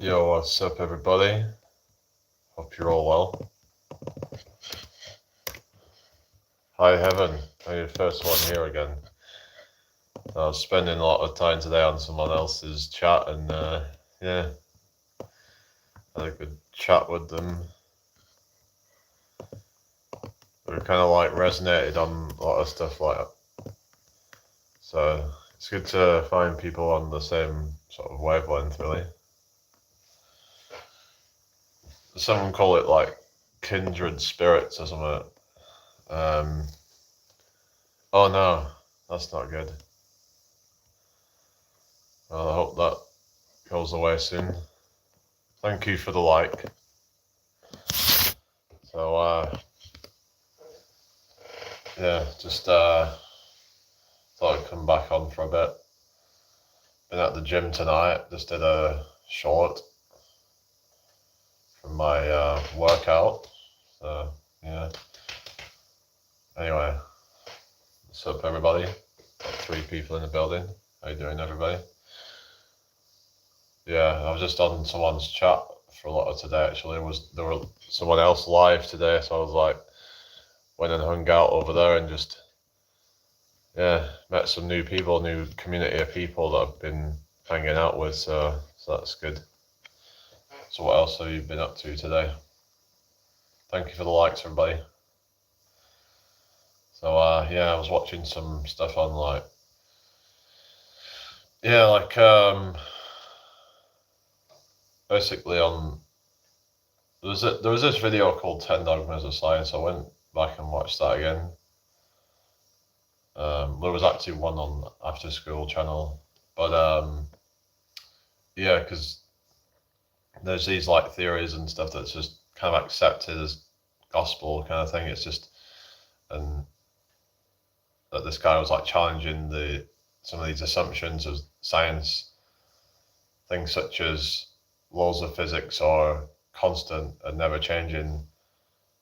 Yo, what's up, everybody? Hope you're all well. Hi, Heaven. I'm your first one here again. I was spending a lot of time today on someone else's chat, and yeah, I had a good chat with them. We kind of like resonated on a lot of stuff like that. So it's good to find people on the same sort of wavelength, really. Someone call it like kindred spirits or something. Oh no, that's not good. Well, I hope that goes away soon. Thank you for the like. So, yeah, just thought I'd come back on for a bit. Been at the gym tonight, just did a short from my workout. So, yeah. Anyway, what's up, everybody? Got 3 people in the building. How you doing, everybody? Yeah, I was just on someone's chat for a lot of today, actually. There was someone else live today, so I was like, went and hung out over there and just, yeah, met some new people, new community of people that I've been hanging out with, so that's good. So what else have you been up to today? Thank you for the likes, everybody. So yeah, I was watching some stuff on like, yeah, like basically on, there was this video called 10 Dogmas of Science. I went back and watched that again. There was actually one on After School channel, but yeah, because there's these like theories and stuff that's just kind of accepted as gospel kind of thing. It's just, and that this guy was like challenging some of these assumptions of science, things such as laws of physics are constant and never changing.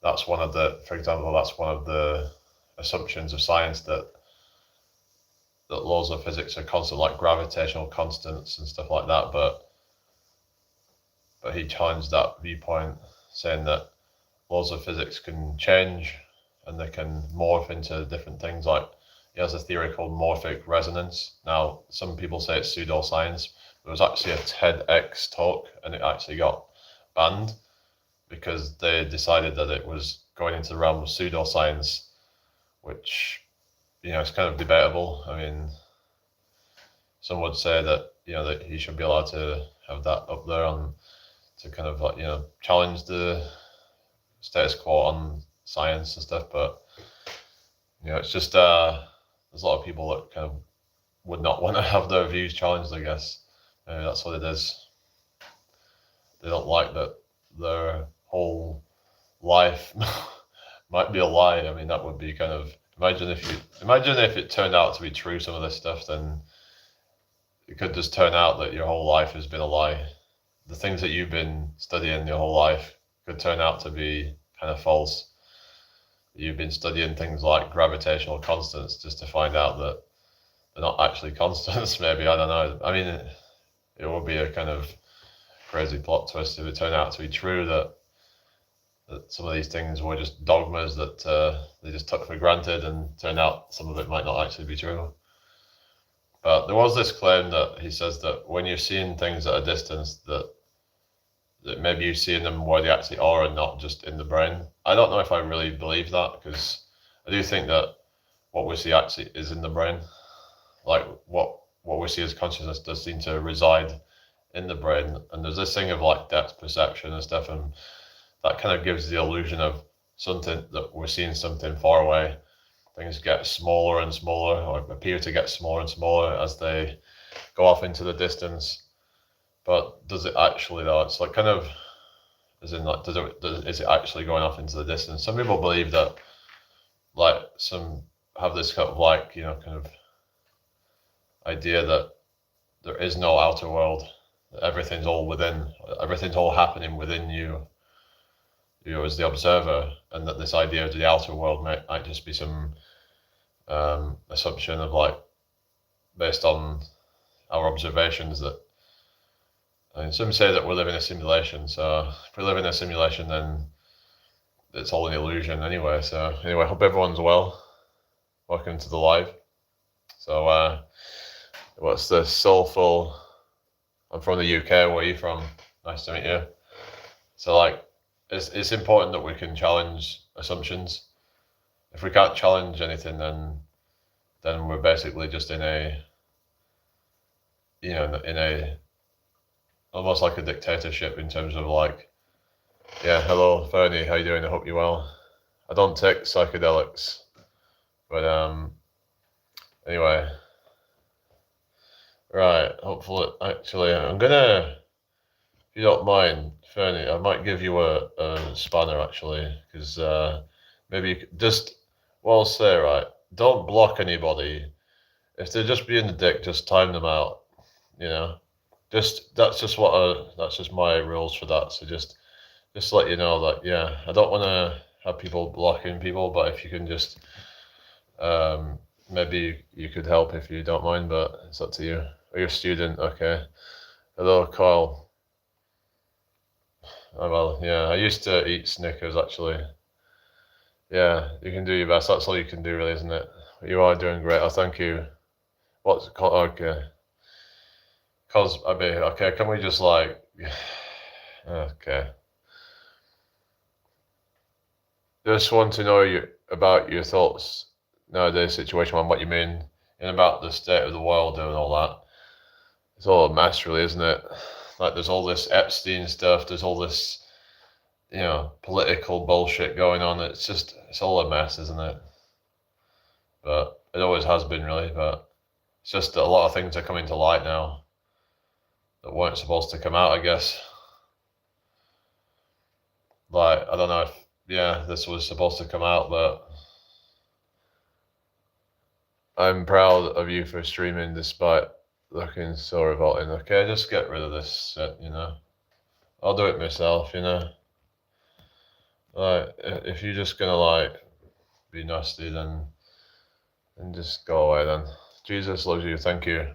That's one of the, for example, that's one of the assumptions of science, that laws of physics are constant, like gravitational constants and stuff like that. But he challenged that viewpoint, saying that laws of physics can change and they can morph into different things. Like, he has a theory called morphic resonance. Now, some people say it's pseudoscience. There was actually a TEDx talk, and it actually got banned because they decided that it was going into the realm of pseudoscience, which, you know, it's kind of debatable. I mean, some would say that, you know, that he should be allowed to have that up there on, to kind of like, you know, challenge the status quo on science and stuff. But, you know, it's just there's a lot of people that kind of would not want to have their views challenged, I guess. Maybe that's what it is. They don't like that their whole life might be a lie. I mean, that would be kind of, imagine if it turned out to be true, some of this stuff, then it could just turn out that your whole life has been a lie. The things that you've been studying your whole life could turn out to be kind of false. You've been studying things like gravitational constants just to find out that they're not actually constants, maybe. I don't know. I mean, it would be a kind of crazy plot twist if it turned out to be true that some of these things were just dogmas that they just took for granted, and turned out some of it might not actually be true. But there was this claim that he says that when you're seeing things at a distance, that maybe you're seeing them where they actually are and not just in the brain. I don't know if I really believe that, because I do think that what we see actually is in the brain. Like what we see as consciousness does seem to reside in the brain. And there's this thing of like depth perception and stuff, and that kind of gives the illusion of something, that we're seeing something far away. Things get smaller and smaller, or appear to get smaller and smaller as they go off into the distance. But does it actually, though? It's like kind of, as in like, is it actually going off into the distance? Some people believe that, like, some have this kind of like, you know, kind of idea that there is no outer world, that everything's all within, everything's all happening within you, you as the observer, and that this idea of the outer world might just be some assumption of like, based on our observations, that I mean, some say that we live in a simulation, so if we live in a simulation, then it's all an illusion anyway. So anyway, hope everyone's well. Welcome to the live. So what's the soulful? I'm from the UK. Where are you from? Nice to meet you. So like, it's important that we can challenge assumptions. If we can't challenge anything, then we're basically just in a, in a almost like a dictatorship in terms of like, yeah, hello, Fernie, how you doing? I hope you're well. I don't take psychedelics, but anyway, right. Hopefully, actually, I'm gonna, if you don't mind, Fernie, I might give you a spanner actually, because maybe you could just, well, I'll say right, don't block anybody. If they're just being a dick, just time them out. You know, that's just my rules for that. So just to let you know that, yeah, I don't want to have people blocking people, but if you can just, maybe you could help if you don't mind, but it's up to you. Are you a student? Okay. Hello, Kyle. Oh, well, yeah, I used to eat Snickers actually. Yeah, you can do your best. That's all you can do, really, isn't it? You are doing great. Oh, thank you. What's it called? Okay. Cause I mean, okay, can we just like, okay. Just want to know about your thoughts nowadays situation on what you mean and about the state of the world and all that. It's all a mess, really, isn't it? Like, there's all this Epstein stuff. There's all this, political bullshit going on. It's all a mess, isn't it? But it always has been, really. But it's just that a lot of things are coming to light now that weren't supposed to come out, I guess. Like, I don't know if, yeah, this was supposed to come out, but I'm proud of you for streaming despite looking so revolting. Okay, just get rid of this shit, I'll do it myself, Like, if you're just gonna, like, be nasty, then just go away then. Jesus loves you, thank you.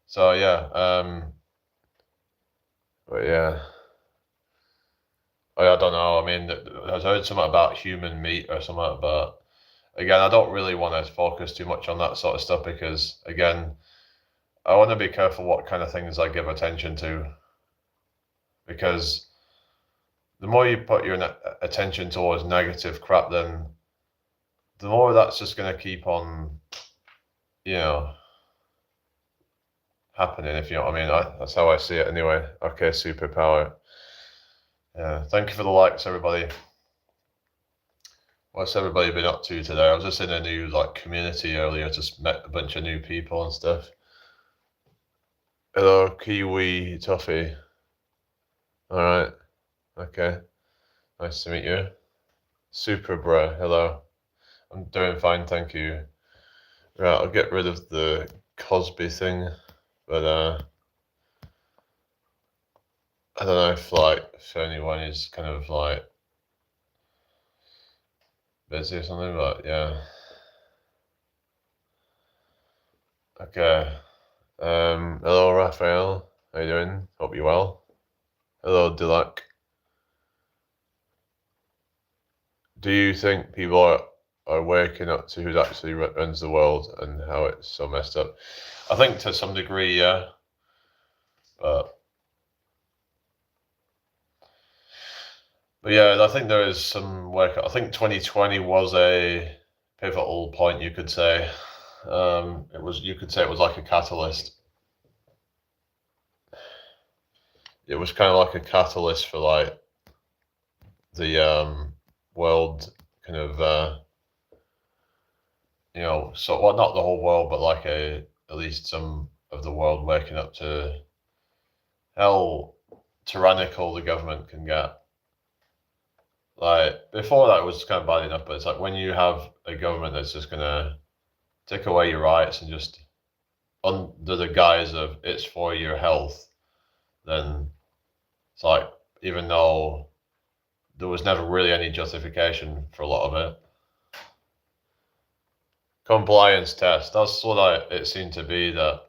So, yeah, but yeah. I don't know, I mean, I heard something about human meat or something, but again, I don't really want to focus too much on that sort of stuff because, again, I want to be careful what kind of things I give attention to, because the more you put your attention towards negative crap, then the more that's just going to keep on, happening, if you know what I mean. That's how I see it anyway. Okay, superpower. Yeah, thank you for the likes, everybody. What's everybody been up to today? I was just in a new community earlier, just met a bunch of new people and stuff. Hello, Kiwi Toffee. All right. Okay. Nice to meet you. Super bro. Hello. I'm doing fine, thank you. Right, I'll get rid of the Cosby thing, but I don't know if anyone is kind of busy or something, but yeah. Okay. Hello, Raphael. How you doing? Hope you're well. Hello, Dilak. Do you think people are waking up to who actually runs the world and how it's so messed up? I think to some degree, yeah. But yeah, I think there is some work. I think 2020 was a pivotal point, you could say. You could say it was like a catalyst. It was kind of like a catalyst for the world kind of so well, not the whole world, but at least some of the world waking up to how tyrannical the government can get. Like, before that, it was kind of bad enough, but it's like when you have a government that's just gonna take away your rights and just under the guise of it's for your health, then it's like, even though there was never really any justification for a lot of it. Compliance test, that's what it seemed to be, that,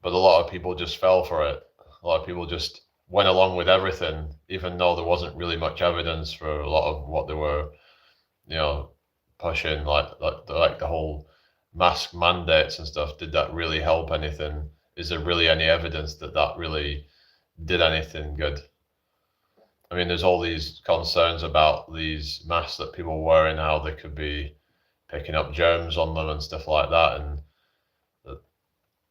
but a lot of people just fell for it. A lot of people just went along with everything, even though there wasn't really much evidence for a lot of what they were, pushing, like the whole mask mandates and stuff. Did that really help anything? Is there really any evidence that that really did anything good? I mean, there's all these concerns about these masks that people wear and how they could be picking up germs on them and stuff like that, and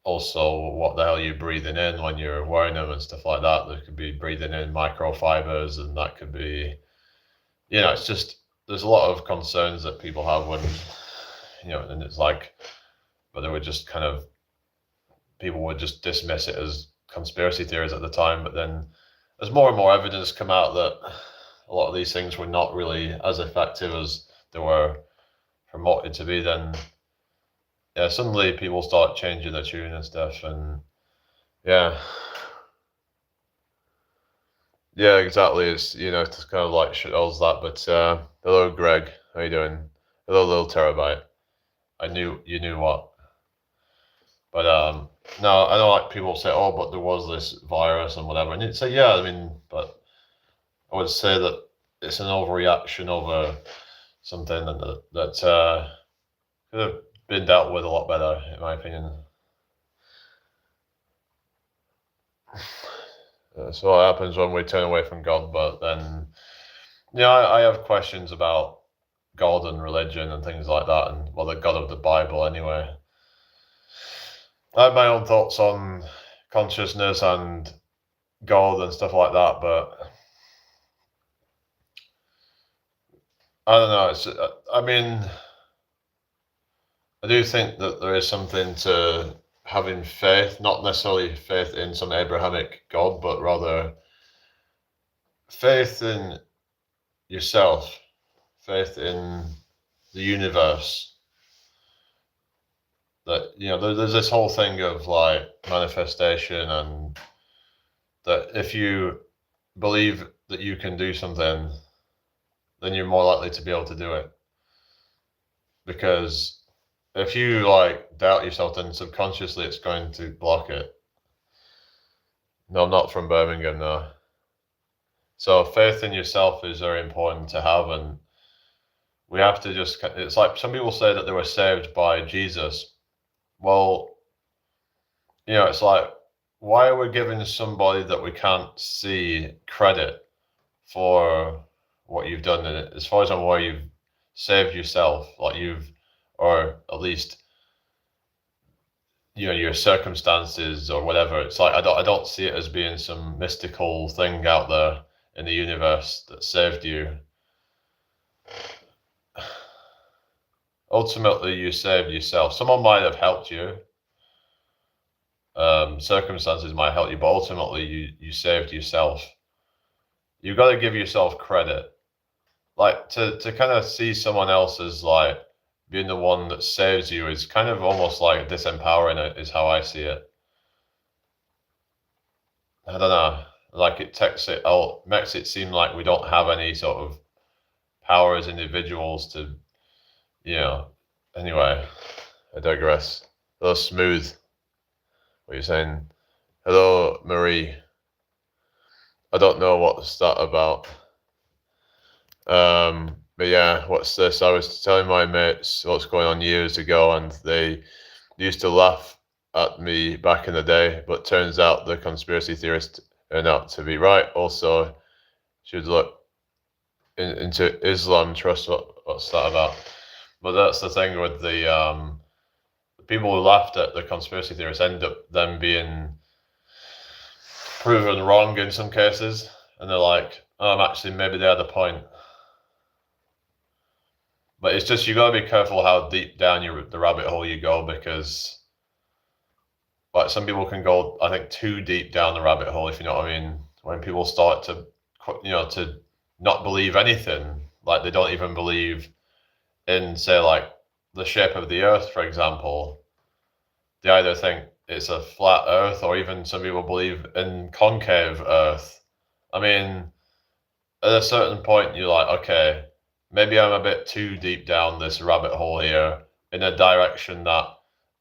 also what the hell are you breathing in when you're wearing them and stuff like that. They could be breathing in microfibers, and that could be, it's just there's a lot of concerns that people have when, and it's like, but they would just kind of people would just dismiss it as conspiracy theories at the time. But then as more and more evidence come out that a lot of these things were not really as effective as they were promoted to be, then suddenly people start changing their tune and stuff, and yeah, exactly. It's it's kind of like shows that. But hello, Greg. How you doing? Hello, little terabyte. I knew you knew what. But no, I know like people say, oh, but there was this virus and whatever, and you'd say, yeah, I mean, but I would say that it's an overreaction over something that could have been dealt with a lot better, in my opinion. So what happens when we turn away from God? But then, I have questions about God and religion and things like that, and well, the God of the Bible anyway. I have my own thoughts on consciousness and God and stuff like that, but I don't know. I mean, I do think that there is something to having faith, not necessarily faith in some Abrahamic God, but rather faith in yourself, faith in the universe. That there's this whole thing of like manifestation, and that if you believe that you can do something, then you're more likely to be able to do it. Because if you like doubt yourself, then subconsciously it's going to block it. No, I'm not from Birmingham, no. So faith in yourself is very important to have, and we have to just, it's like some people say that they were saved by Jesus. Well, it's like, why are we giving somebody that we can't see credit for what you've done in it? As far as I'm aware, you've saved yourself, like or at least, your circumstances or whatever. It's like, I don't see it as being some mystical thing out there in the universe that saved you. Ultimately, you saved yourself. Someone might have helped you. Circumstances might help you, but ultimately you saved yourself. You've got to give yourself credit. Like to kind of see someone else as like being the one that saves you is kind of almost like disempowering, is how I see it. I don't know. Like it takes it out, makes it seem like we don't have any sort of power as individuals to, Anyway, I digress. Hello, Smooth. What are you saying? Hello, Marie. I don't know what's that about. But yeah, what's this? I was telling my mates what's going on years ago, and they used to laugh at me back in the day, but turns out the conspiracy theorists are not to be right. Also, should look into Islam. Trust what's that about? But that's the thing with the people who laughed at the conspiracy theorists end up them being proven wrong in some cases, and they're like, oh, actually, maybe they had a point. But it's just, you got to be careful how deep down the rabbit hole you go, because like some people can go, I think, too deep down the rabbit hole, if you know what I mean. When people start to, to not believe anything, like they don't even believe in, say, like the shape of the earth, for example. They either think it's a flat earth, or even some people believe in concave earth. I mean, at a certain point, you're like, okay, maybe I'm a bit too deep down this rabbit hole here in a direction that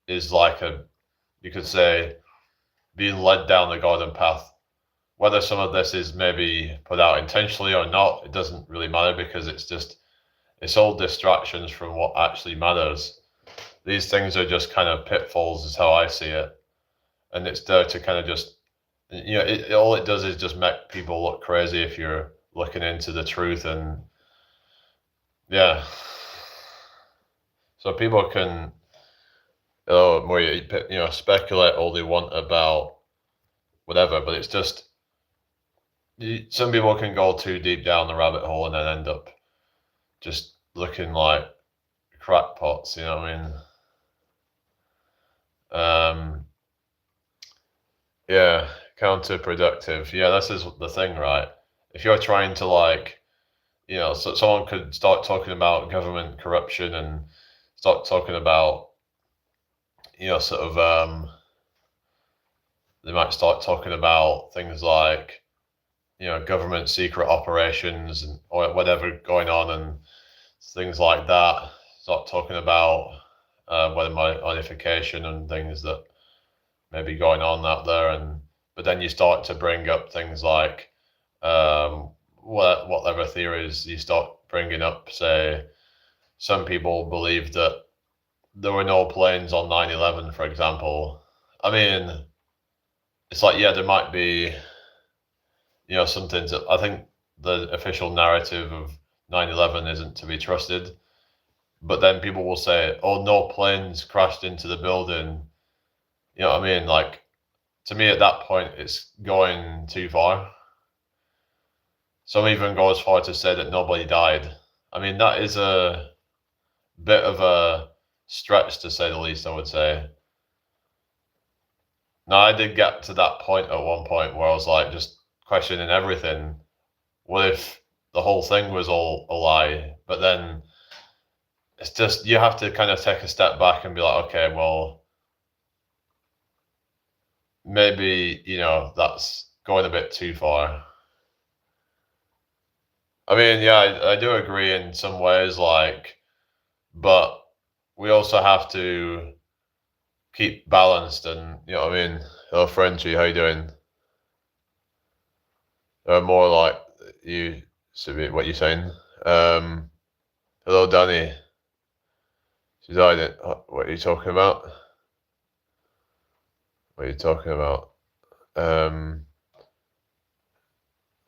is like you could say, being led down the garden path. Whether some of this is maybe put out intentionally or not, it doesn't really matter, because it's all distractions from what actually matters. These things are just kind of pitfalls, is how I see it. And it's there to kind of just, all it does is just make people look crazy if you're looking into the truth. And yeah, so people can, speculate all they want about whatever, but it's just, some people can go too deep down the rabbit hole and then end up just looking like crackpots, you know what I mean? Yeah, counterproductive. Yeah, this is the thing, right? If you're trying to so someone could start talking about government corruption and start talking about, they might start talking about things like, government secret operations and or whatever going on and things like that. Start talking about weather modification and things that may be going on out there, but then you start to bring up things like whatever theories you start bringing up. Say, some people believe that there were no planes on 9/11, for example. I mean, it's like, yeah, there might be, some things that I think the official narrative of 9/11 isn't to be trusted. But then people will say, oh, no planes crashed into the building. You know what I mean? Like, to me, at that point, it's going too far. Some even go as far to say that nobody died. I mean, that is a bit of a stretch, to say the least, I would say. Now, I did get to that point at one point where I was like just questioning everything. What if the whole thing was all a lie? But then it's just, you have to kind of take a step back and be like, okay, well, maybe, that's going a bit too far. I mean, yeah, I do agree in some ways, but we also have to keep balanced, and you know what I mean. Hello, Frenchie, how you doing? More like you, what you saying? Hello, Danny. She's hiding. What are you talking about? What are you talking about?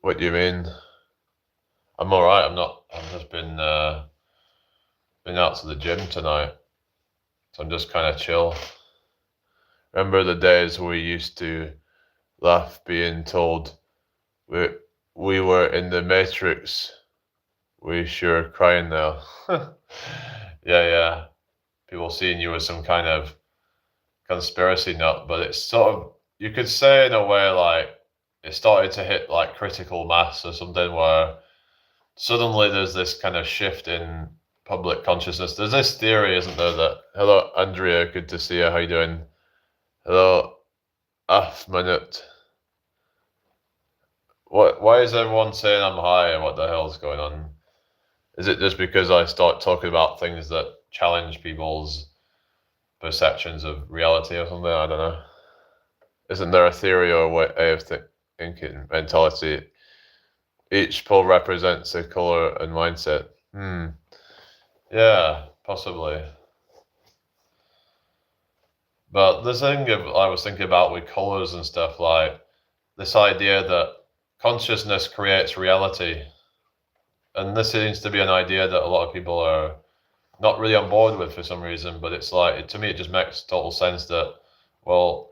What do you mean? I'm all right. I'm not. I've just been out to the gym tonight, so I'm just kind of chill. Remember the days we used to laugh, being told we were in the Matrix. We sure crying now. Yeah. People seeing you as some kind of conspiracy nut, but it's sort of, you could say in a way, like, it started to hit like critical mass or something, where suddenly there's this kind of shift in public consciousness. There's this theory, isn't there, that, hello, Andrea, good to see you, how you doing? Hello, Minute. Why is everyone saying I'm high? What the hell's going on? Is it just because I start talking about things that challenge people's perceptions of reality or something? I don't know. Isn't there a theory or way of thinking, mentality? Each pole represents a color and mindset. Yeah, possibly. But the thing I was thinking about with colors and stuff, like this idea that consciousness creates reality. And this seems to be an idea that a lot of people are not really on board with for some reason, but it's like, to me, it just makes total sense that, well,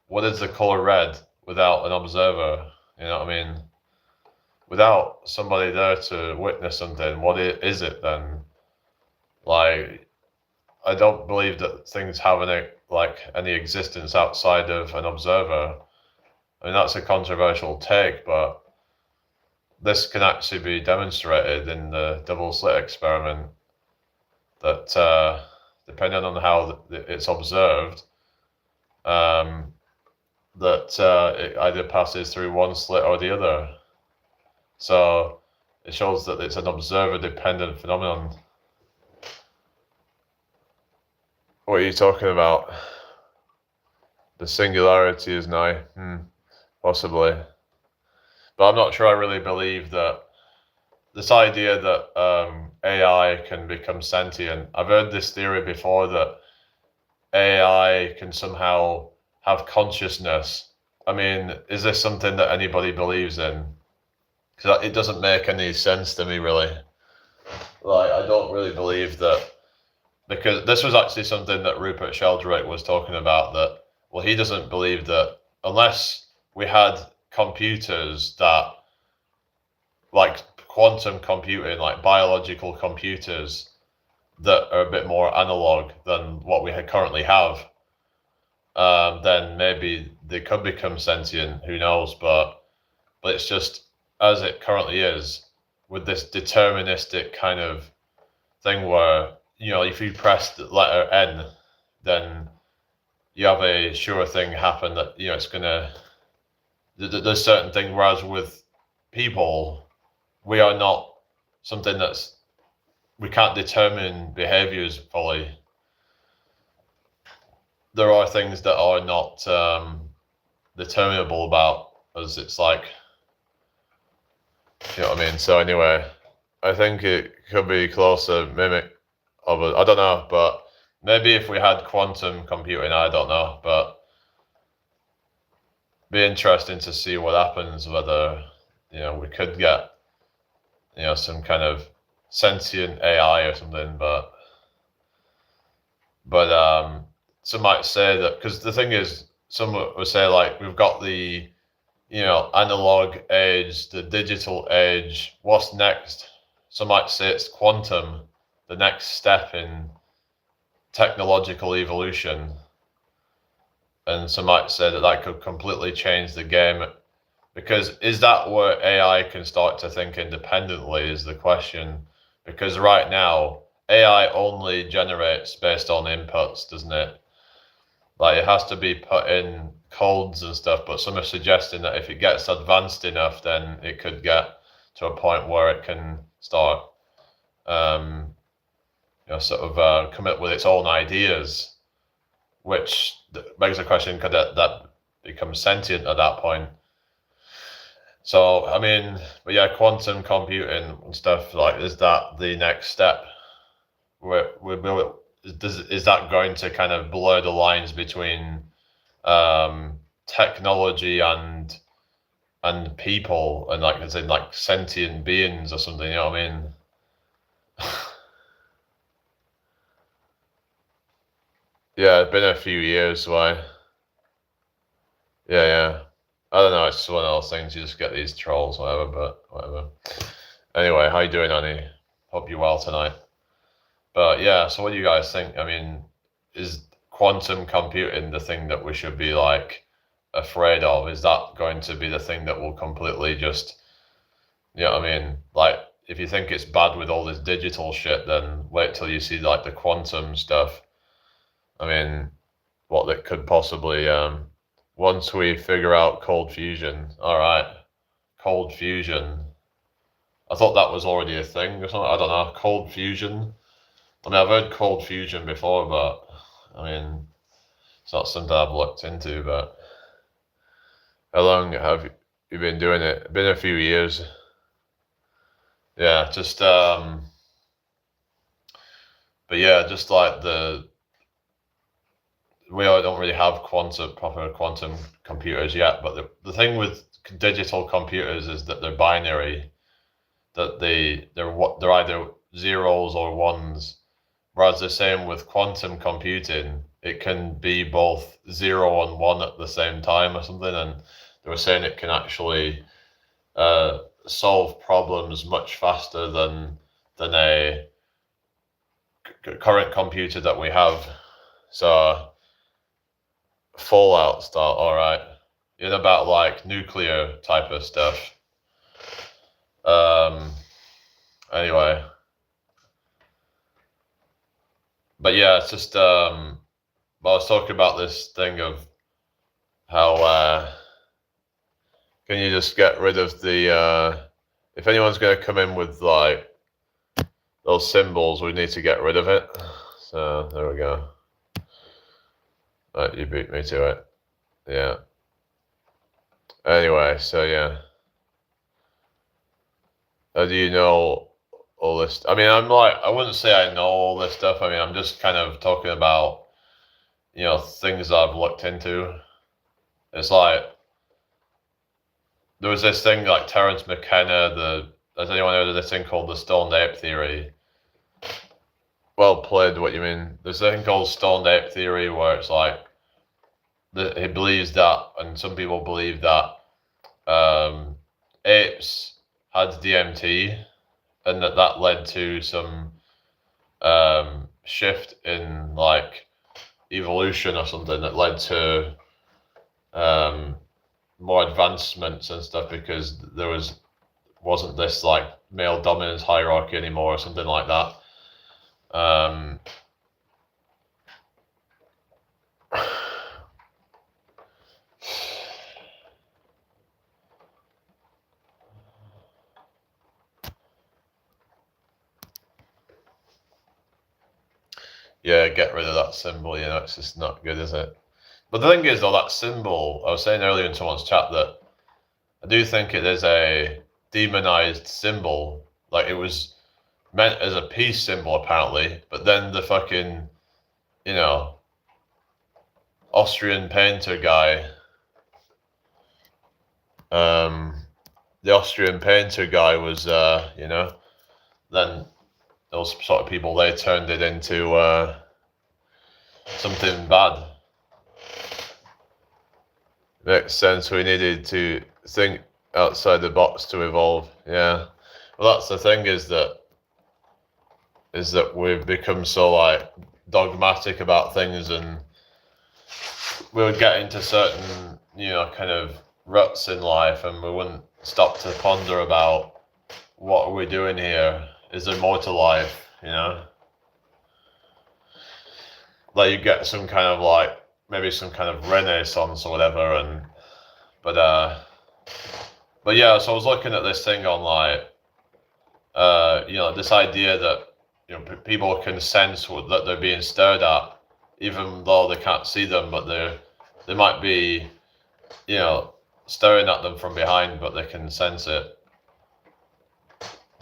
what is the color red without an observer? You know what I mean? Without somebody there to witness something, what is it then? Like, I don't believe that things have any existence outside of an observer. I mean, that's a controversial take, but this can actually be demonstrated in the double slit experiment, that depending on how it's observed, that it either passes through one slit or the other. So it shows that it's an observer-dependent phenomenon. What are you talking about? The singularity is nigh. Possibly. But I'm not sure I really believe that this idea that AI can become sentient. I've heard this theory before that AI can somehow have consciousness. I mean, is this something that anybody believes in? Because it doesn't make any sense to me, really. Like, I don't really believe that, because this was actually something that Rupert Sheldrake was talking about, that, well, he doesn't believe that unless we had computers that, like quantum computing, like biological computers that are a bit more analog than what we currently have, then maybe they could become sentient. Who knows? But it's just as it currently is, with this deterministic kind of thing where, if you press the letter N, then you have a sure thing happen that, it's gonna. There's certain things. Whereas with people, we are not something that's, we can't determine behaviors fully. There are things that are not determinable about us. It's like, you know what I mean? So anyway, I think it could be closer mimic of it. I don't know, but maybe if we had quantum computing, I don't know, but be interesting to see what happens, whether, we could get, some kind of sentient AI or something, but some might say that, because the thing is, some would say, like, we've got the, analog age, the digital age, what's next? Some might say it's quantum, the next step in technological evolution. And some might say that could completely change the game. Because is that where AI can start to think independently is the question. Because right now, AI only generates based on inputs, doesn't it? Like, it has to be put in codes and stuff, but some are suggesting that if it gets advanced enough, then it could get to a point where it can start, come up with its own ideas, which begs the question, could that become sentient at that point? So, I mean, but yeah, quantum computing and stuff, like, is that the next step? Is that going to kind of blur the lines between technology and people, and, like, as in, like, sentient beings or something? You know what I mean? Yeah, it's been a few years. Why? Yeah. I don't know. It's just one of those things. You just get these trolls, whatever. But whatever. Anyway, how you doing, Annie? Hope you're well tonight. But yeah, so what do you guys think? I mean, is quantum computing the thing that we should be, like, afraid of? Is that going to be the thing that will completely just, you know what I mean? Like, if you think it's bad with all this digital shit, then wait till you see, like, the quantum stuff. I mean, what that could possibly, once we figure out cold fusion, all right, cold fusion. I thought that was already a thing or something. I don't know, cold fusion. I mean, I've heard cold fusion before, but I mean, it's not something I've looked into. But how long have you been doing it? It's been a few years. Yeah, just but yeah, just like we don't really have proper quantum computers yet. But the thing with digital computers is that they're binary, that they're either zeros or ones. Whereas the same with quantum computing, it can be both 0 and 1 at the same time or something. And they were saying it can actually solve problems much faster than a current computer that we have. So Fallout style, all right. In about, like, nuclear type of stuff. Anyway. But yeah, it's just I was talking about this thing of how can you just get rid of the if anyone's going to come in with, like, those symbols, we need to get rid of it. So there we go. Right, you beat me to it. Yeah. Anyway, so yeah. How do you know all this? I mean, I wouldn't say I know all this stuff. I mean, I'm just kind of talking about, things that I've looked into. It's like, there was this thing like Terence McKenna, has anyone heard of this thing called the stoned ape theory? Well played, what you mean. There's a thing called stoned ape theory where it's like, he believes that, and some people believe that apes had DMT, and that led to some shift in like evolution or something that led to more advancements and stuff because there wasn't this like male dominance hierarchy anymore or something like that. Yeah, get rid of that symbol, it's just not good, is it? But the thing is, though, that symbol, I was saying earlier in someone's chat that I do think it is a demonized symbol. Like, it was meant as a peace symbol, apparently, but then the fucking, Austrian painter guy, the Austrian painter guy was, then those sort of people, they turned it into something bad. Makes sense. We needed to think outside the box to evolve. Yeah. Well, that's the thing is that we've become so like dogmatic about things, and we'll get into certain, kind of ruts in life, and we wouldn't stop to ponder about what are we doing here? Is there more to life? Like you get some kind of like maybe some kind of renaissance or whatever, but yeah. So I was looking at this thing on like this idea that people can sense that they're being stared at, even though they can't see them, but they might be staring at them from behind, but they can sense it.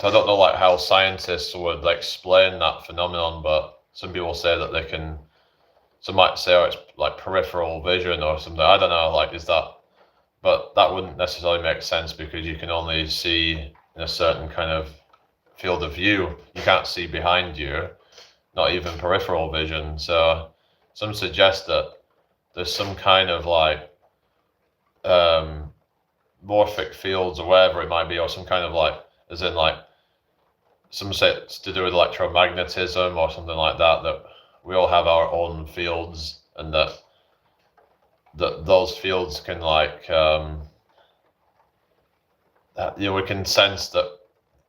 So I don't know like how scientists would explain that phenomenon, but some people say that they can. Some might say, oh, it's like peripheral vision or something. I don't know, like, is that, but that wouldn't necessarily make sense because you can only see in a certain kind of field of view. You can't see behind you, not even peripheral vision. So some suggest that there's some kind of like morphic fields or whatever it might be, or some kind of like, as in like, some say it's to do with electromagnetism or something like that, that we all have our own fields, and that those fields can like we can sense that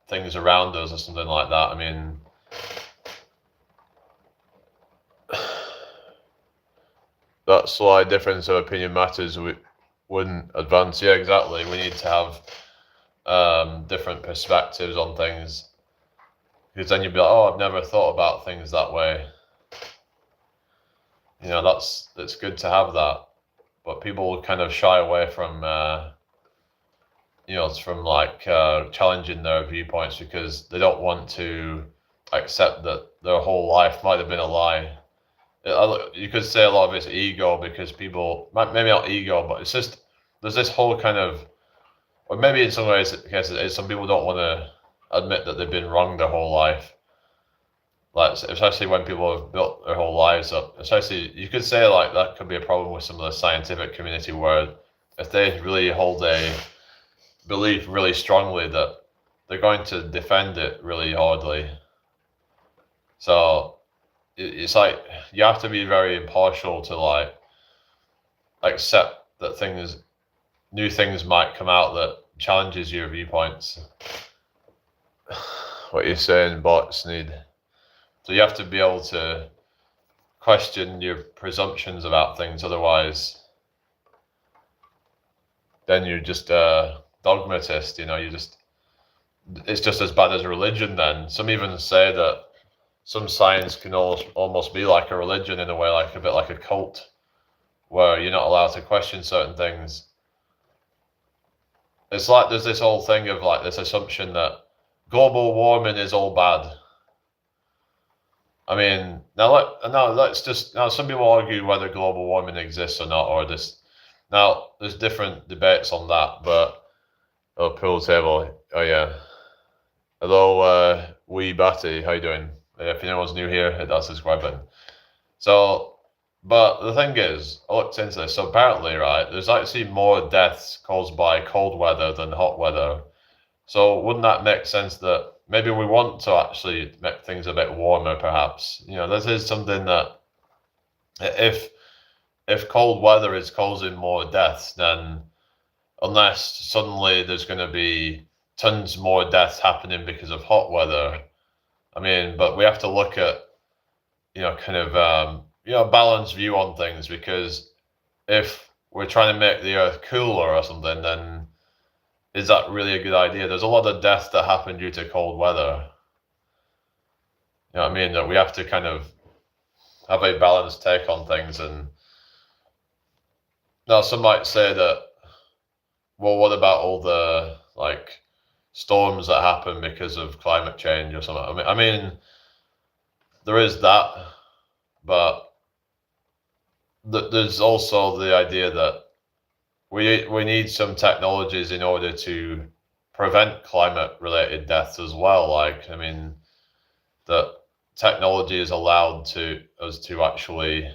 things around us or something like that. I mean, that's why difference of opinion matters. We wouldn't advance. Yeah, exactly. We need to have different perspectives on things, because then you'd be like, oh, I've never thought about things that way. It's good to have that, but people kind of shy away from from like challenging their viewpoints because they don't want to accept that their whole life might have been a lie. You could say a lot of it's ego, because people, maybe not ego, but it's just there's this whole kind of, or maybe in some ways some people don't want to admit that they've been wrong their whole life. Like, especially when people have built their whole lives up, especially, you could say like that could be a problem with some of the scientific community, where if they really hold a belief really strongly, that they're going to defend it really hardly. So it's like you have to be very impartial to like accept that new things might come out that challenges your viewpoints. What you're saying, bots need. So you have to be able to question your presumptions about things, otherwise then you're just a dogmatist, it's just as bad as religion then. Some even say that some science can almost be like a religion in a way, like a bit like a cult, where you're not allowed to question certain things. It's like there's this whole thing of like this assumption that global warming is all bad. I mean, now some people argue whether global warming exists or not, or this. Now, there's different debates on that, but pool table. Oh yeah. Hello, wee Batty. How you doing? If anyone's new here, hit that subscribe button. So, but the thing is, I looked into this. So apparently, right, there's actually more deaths caused by cold weather than hot weather. So wouldn't that make sense that maybe we want to actually make things a bit warmer, perhaps? This is something that if cold weather is causing more deaths, then unless suddenly there's going to be tons more deaths happening because of hot weather, I mean, but we have to look at, kind of, a balanced view on things, because if we're trying to make the earth cooler or something, then is that really a good idea? There's a lot of deaths that happen due to cold weather. You know what I mean? That we have to kind of have a balanced take on things. And now some might say that, well, what about all the like storms that happen because of climate change or something? I mean, there is that, but there's also the idea that we need some technologies in order to prevent climate-related deaths as well. Like, I mean, that technology is allowed to us to actually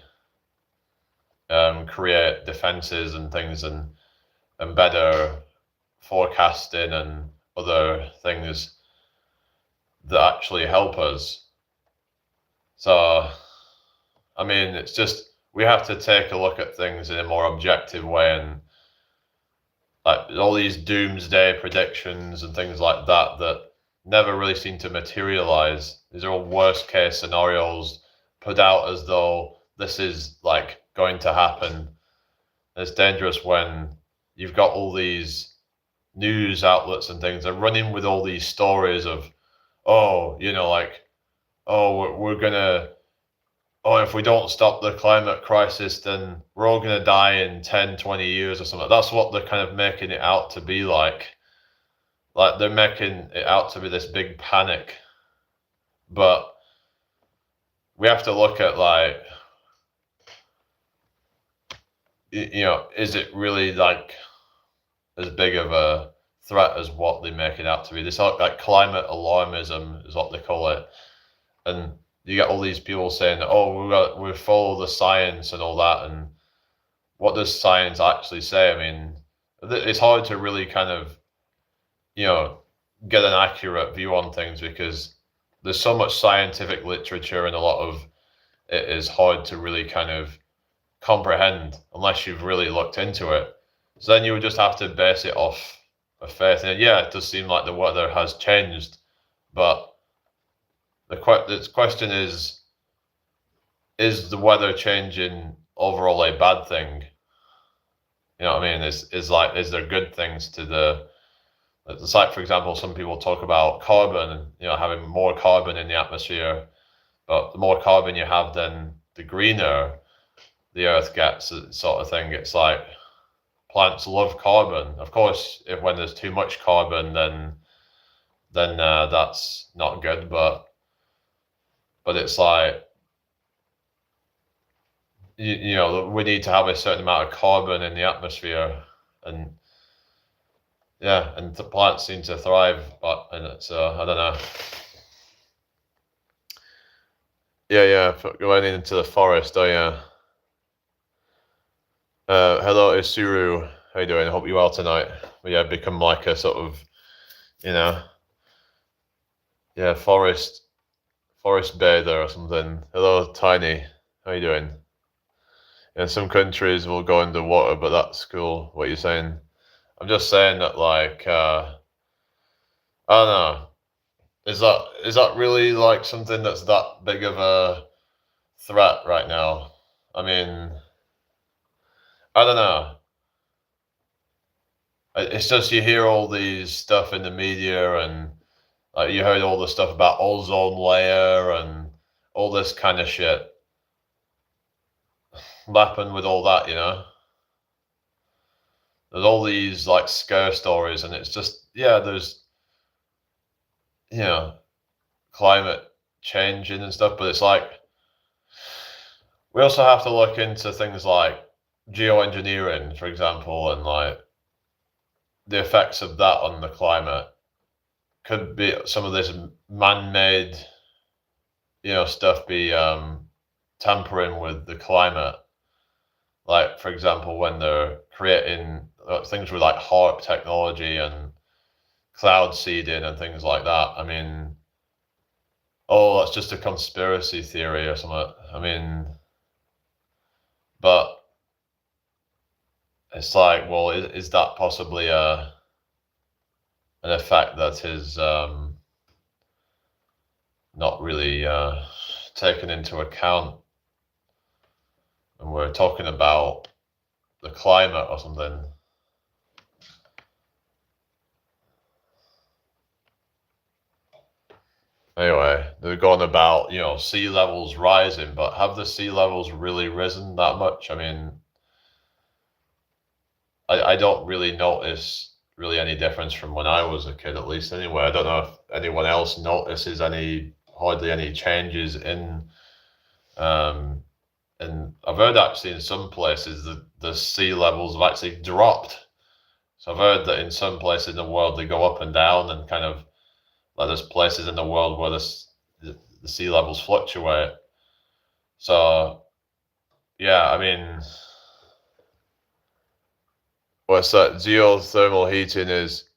create defenses and things, and better forecasting and other things that actually help us. So, I mean, it's just we have to take a look at things in a more objective way, and like all these doomsday predictions and things like that never really seem to materialize. These are all worst case scenarios put out as though this is like going to happen. It's dangerous when you've got all these news outlets and things are running with all these stories of, oh, like, oh, we're gonna, oh, if we don't stop the climate crisis, then we're all going to die in 10, 20 years or something. That's what they're kind of making it out to be like. Like, they're making it out to be this big panic. But we have to look at, like, is it really, like, as big of a threat as what they make it out to be? This, like, climate alarmism is what they call it. And you get all these people saying, oh, we follow the science and all that. And what does science actually say? I mean, it's hard to really kind of, get an accurate view on things, because there's so much scientific literature, and a lot of it is hard to really kind of comprehend unless you've really looked into it. So then you would just have to base it off of faith. And yeah, it does seem like the weather has changed, but the question is the weather changing overall a bad thing? You know what I mean? Is there good things to it's like, for example, some people talk about carbon, having more carbon in the atmosphere, but the more carbon you have, then the greener the earth gets, sort of thing. It's like plants love carbon. Of course, when there's too much carbon, then that's not good, but it's like, we need to have a certain amount of carbon in the atmosphere, and yeah, and the plants seem to thrive, and it's I don't know. Yeah, going into the forest. Oh yeah. Hello, Isuru. How you doing? I hope you're well tonight. But yeah, become like a sort of, forest bather or something. Hello, Tiny. How you doing? In some countries we'll go underwater, but that's cool. What you're saying? I'm just saying that, like, I don't know. Is that really like something that's that big of a threat right now? I mean, I don't know. It's just you hear all these stuff in the media, and like you heard all the stuff about ozone layer and all this kind of shit. what happened with all that, There's all these like scare stories, and it's just, there's, you know, climate changing and stuff, but it's like, we also have to look into things like geoengineering, for example, and like the effects of that on the climate. Could be some of this man-made, stuff be tampering with the climate. Like, for example, when they're creating things with like HARP technology and cloud seeding and things like that. I mean, oh, that's just a conspiracy theory or something. I mean, but it's like, well, is that possibly an effect that is not really taken into account when we're talking about the climate or something? Anyway, they're going about, sea levels rising, but have the sea levels really risen that much? I mean, I don't really notice really any difference from when I was a kid, at least anyway. I don't know if anyone else notices hardly any changes um, and I've heard actually in some places that the sea levels have actually dropped. So I've heard that in some places in the world they go up and down, and kind of like there's places in the world where the sea levels fluctuate. So yeah, I mean, what's that? Geothermal heating is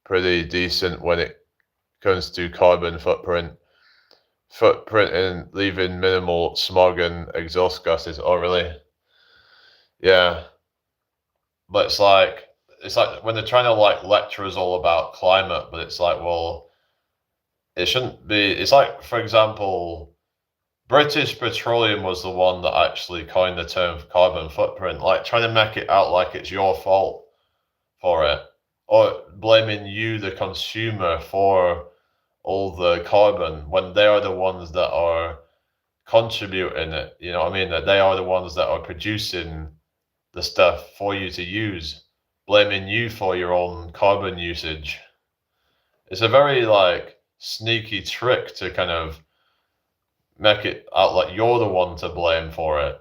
pretty decent when it comes to carbon footprint and leaving minimal smog and exhaust gases. Oh, really? Yeah, but it's like when they're trying to like lecture us all about climate, but it's like, well, it shouldn't be. It's like, for example, British Petroleum was the one that actually coined the term carbon footprint, like trying to make it out like it's your fault for it, or blaming you, the consumer, for all the carbon when they are the ones that are contributing it. You know what I mean? That they are the ones that are producing the stuff for you to use, blaming you for your own carbon usage. It's a very like sneaky trick to kind of make it out like you're the one to blame for it.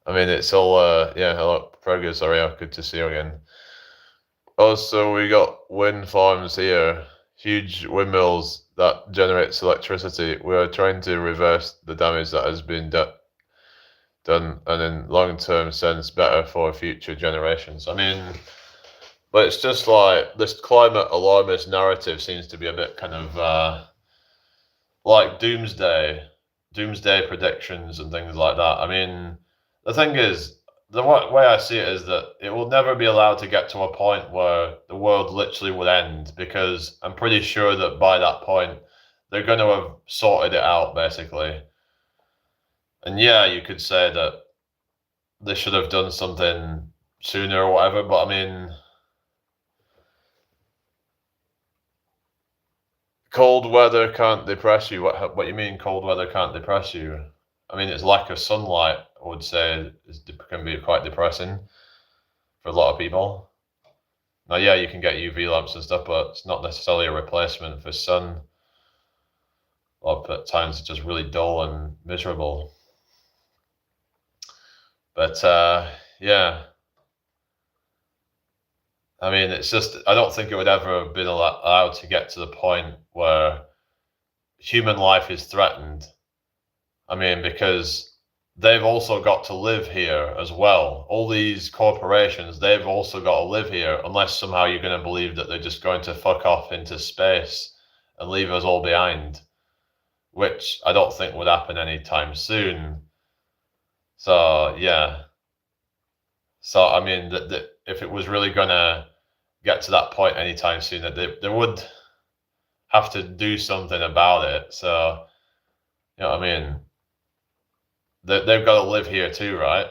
I mean, it's all, hello, Progress, Aria, good to see you again. Also, we got wind farms here, huge windmills that generates electricity. We are trying to reverse the damage that has been done, and in long-term sense, better for future generations. I mean, but it's just like this climate alarmist narrative seems to be a bit kind of like doomsday predictions and things like that. I mean, the thing is, the way I see it is that it will never be allowed to get to a point where the world literally would end, because I'm pretty sure that by that point they're going to have sorted it out basically. And yeah, you could say that they should have done something sooner or whatever, but I mean, cold weather can't depress you. What you mean cold weather can't depress you? I mean, it's lack of sunlight, I would say, can be quite depressing for a lot of people. Now, yeah, you can get UV lamps and stuff, but it's not necessarily a replacement for sun. A lot of times it's just really dull and miserable. But yeah, I mean, it's just, I don't think it would ever have been allowed to get to the point where human life is threatened. I mean, because they've also got to live here as well. All these corporations, they've also got to live here, unless somehow you're going to believe that they're just going to fuck off into space and leave us all behind, which I don't think would happen anytime soon. So, yeah. So, I mean, if it was really going to get to that point anytime soon, that they would have to do something about it. So, you know what I mean? They've got to live here too, right?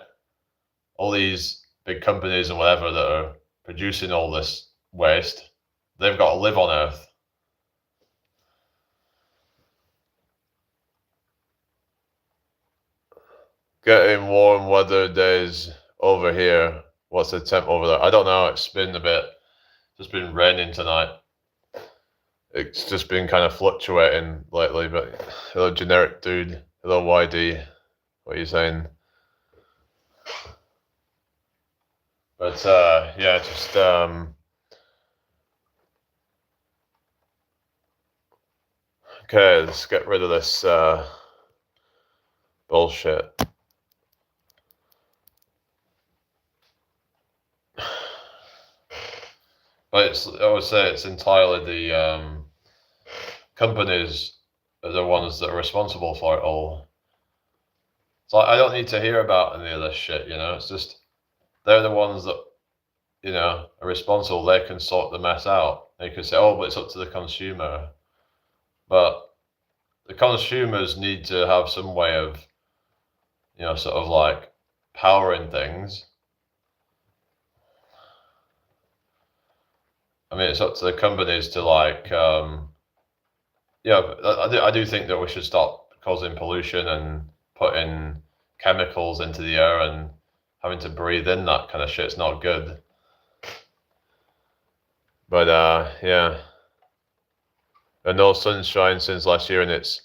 All these big companies and whatever that are producing all this waste, they've got to live on Earth. getting warm weather days over here. What's the temp over there? I don't know. It's been a bit. Just been raining tonight. It's just been kind of fluctuating lately. But hello, generic dude. Hello, YD. What are you saying? But yeah, just okay. Let's get rid of this bullshit. But I would say it's entirely the companies are the ones that are responsible for it all. So I don't need to hear about any of this shit, It's just they're the ones that, are responsible. They can sort the mess out. They can say, oh, but it's up to the consumer. But the consumers need to have some way of, sort of like powering things. I mean, it's up to the companies to like, I do think that we should stop causing pollution and putting chemicals into the air and having to breathe in that kind of shit. It's not good. But yeah, and no sunshine since last year, and it's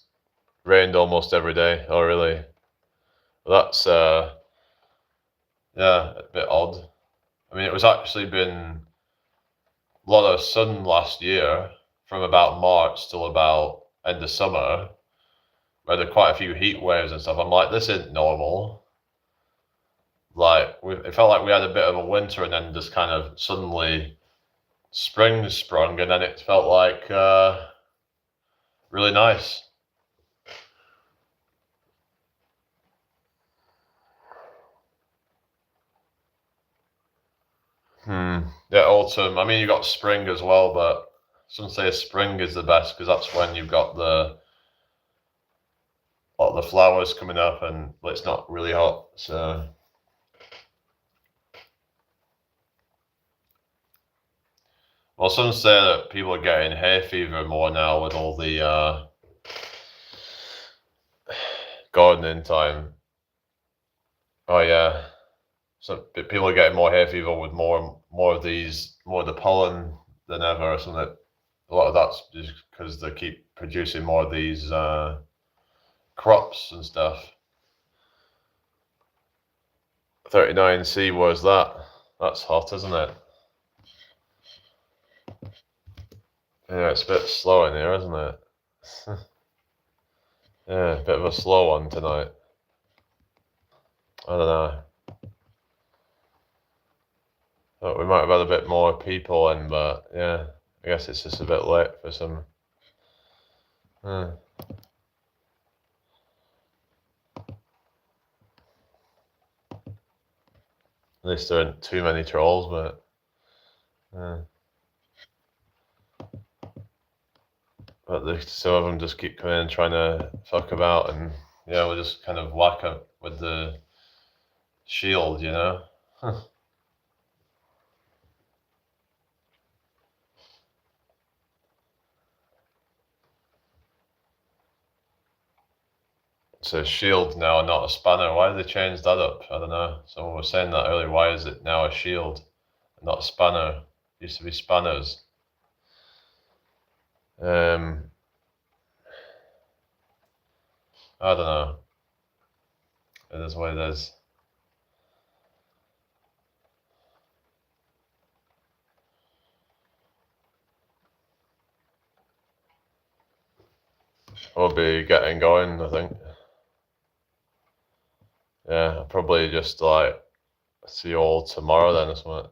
rained almost every day. Oh, really? Well, that's yeah, a bit odd. I mean, it was actually been a lot of sun last year from about March till about end of summer, where there were quite a few heat waves and stuff. I'm like, this isn't normal. Like, it felt like we had a bit of a winter and then just kind of suddenly spring sprung, and then it felt like really nice. Yeah, autumn. I mean, you got spring as well, but some say spring is the best because that's when you've got the flowers coming up and it's not really hot. So, well, some say that people are getting hay fever more now with all the gardening time. Oh yeah, so people are getting more hay fever with more of the pollen than ever or something. A lot of that's just because they keep producing more of these crops and stuff. 39C, where's that? That's hot, isn't it? Yeah, it's a bit slow in here, isn't it? Yeah, a bit of a slow one tonight. I don't know. Thought we might have had a bit more people in, but yeah, I guess it's just a bit late for some. At least there aren't too many trolls, but some of them just keep coming in trying to fuck about, and yeah, we'll just kind of whack them with the shield, It's a shield now, not a spanner. Why did they change that up? I don't know. Someone was saying that earlier. Why is it now a shield and not a spanner? It used to be spanners. I don't know. It is what it is. We'll be getting going, I think. Yeah, I'll probably just like see you all tomorrow then or something.